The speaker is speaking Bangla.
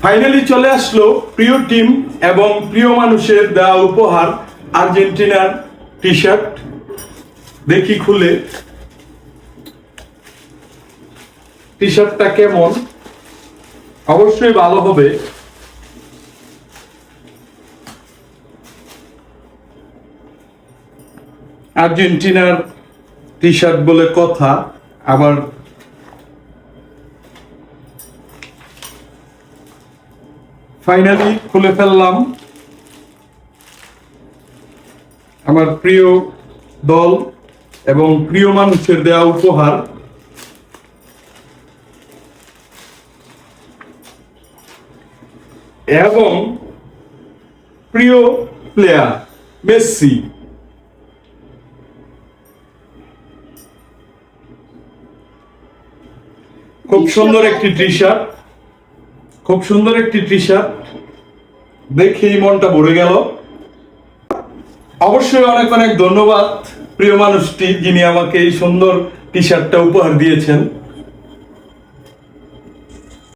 ফাইনালি চলে আসলো প্রিয় টিম এবং প্রিয় মানুষের দেওয়া উপহার আর্জেন্টিনার টি শার্ট। দেখি খুলে টি শার্টটা কেমন, অবশ্যই ভালো হবে। আর্জেন্টিনার টি শার্ট বলে কথা। আবার ফাইনালি খুলে ফেললাম আমার প্রিয় দল এবং প্রিয় মানুষের দেওয়া উপহার। এবং প্রিয় প্লেয়ার মেসি। খুব সুন্দর একটি টি শার্ট, খুব সুন্দর একটি টি শার্ট, দেখেই মনটা ভরে গেল। অবশ্যই অনেক অনেক ধন্যবাদ প্রিয় মানুষটি যিনি আমাকে এই সুন্দর টি শার্টটা উপহার দিয়েছেন।